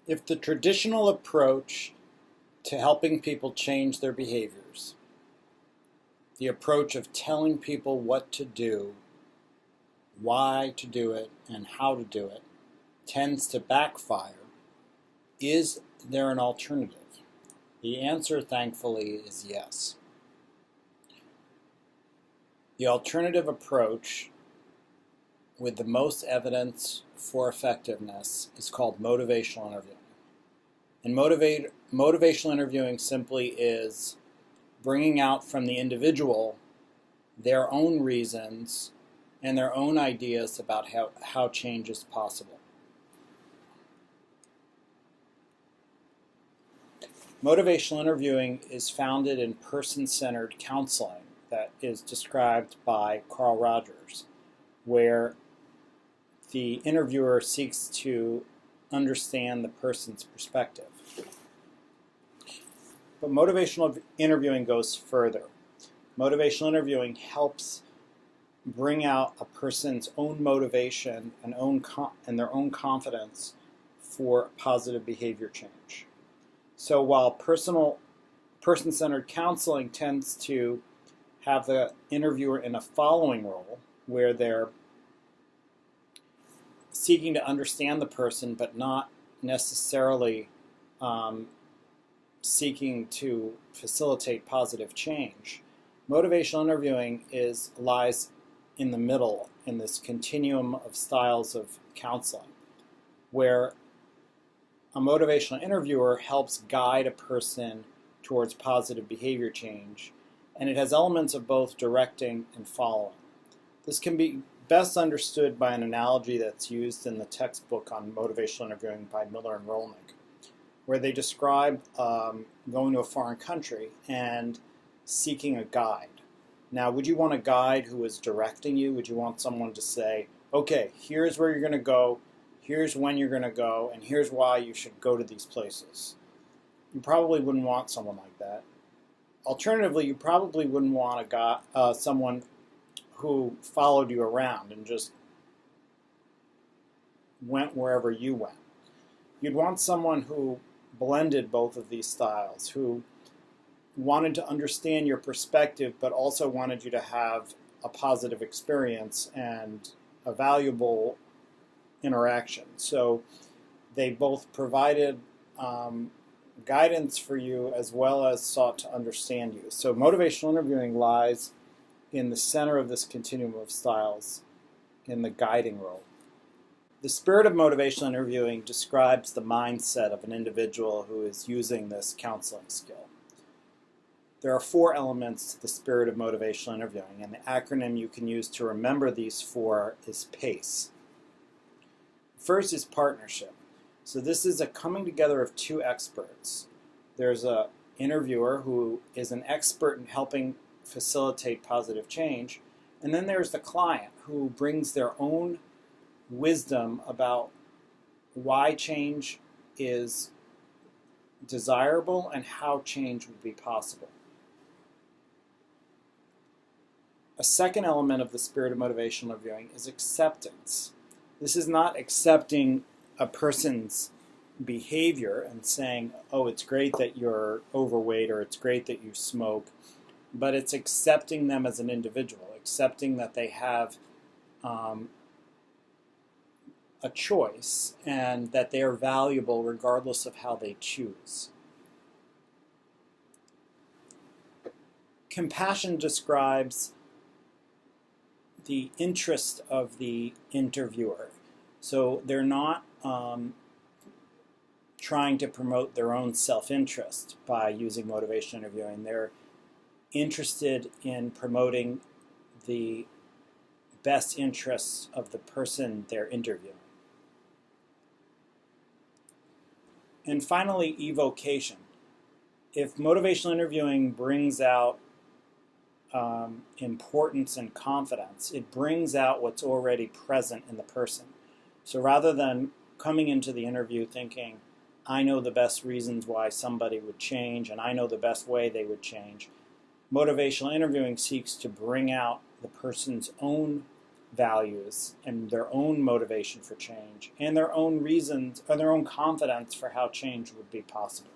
If the traditional approach to helping people change their behaviors, the approach of telling people what to do, why to do it, and how to do it, tends to backfire, is there an alternative? The answer, thankfully, is yes. The alternative approach with the most evidence for effectiveness is called motivational interviewing. And motivational interviewing simply is bringing out from the individual their own reasons and their own ideas about how change is possible. Motivational interviewing is founded in person-centered counseling that is described by Carl Rogers, where the interviewer seeks to understand the person's perspective. But motivational interviewing goes further. Motivational interviewing helps bring out a person's own motivation and their own confidence for positive behavior change. So while person-centered counseling tends to have the interviewer in a following role, where they're seeking to understand the person but not necessarily seeking to facilitate positive change, motivational interviewing lies in the middle in this continuum of styles of counseling, where a motivational interviewer helps guide a person towards positive behavior change, and it has elements of both directing and following. This can be best understood by an analogy that's used in the textbook on motivational interviewing by Miller and Rolnick, where they describe going to a foreign country and seeking a guide. Now, would you want a guide who is directing you? Would you want someone to say, okay, here's where you're going to go, here's when you're going to go, and here's why you should go to these places? You probably wouldn't want someone like that. Alternatively, you probably wouldn't want someone who followed you around and just went wherever you went. You'd want someone who blended both of these styles, who wanted to understand your perspective but also wanted you to have a positive experience and a valuable interaction. So they both provided guidance for you as well as sought to understand you. So motivational interviewing lies in the center of this continuum of styles, in the guiding role. The spirit of motivational interviewing describes the mindset of an individual who is using this counseling skill. There are 4 elements to the spirit of motivational interviewing, and the acronym you can use to remember these 4 is PACE. First is partnership. So this is a coming together of 2 experts. There's an interviewer who is an expert in helping facilitate positive change, and then there's the client who brings their own wisdom about why change is desirable and how change would be possible. A second element of the spirit of motivational interviewing is acceptance. This is not accepting a person's behavior and saying, oh, it's great that you're overweight or it's great that you smoke, but it's accepting them as an individual, accepting that they have a choice and that they are valuable regardless of how they choose. Compassion describes the interest of the interviewer. So they're not trying to promote their own self-interest by using motivational interviewing. They're interested in promoting the best interests of the person they're interviewing. And finally, evocation. If motivational interviewing brings out importance and confidence, it brings out what's already present in the person. So rather than coming into the interview thinking, I know the best reasons why somebody would change and I know the best way they would change, motivational interviewing seeks to bring out the person's own values and their own motivation for change and their own reasons or their own confidence for how change would be possible.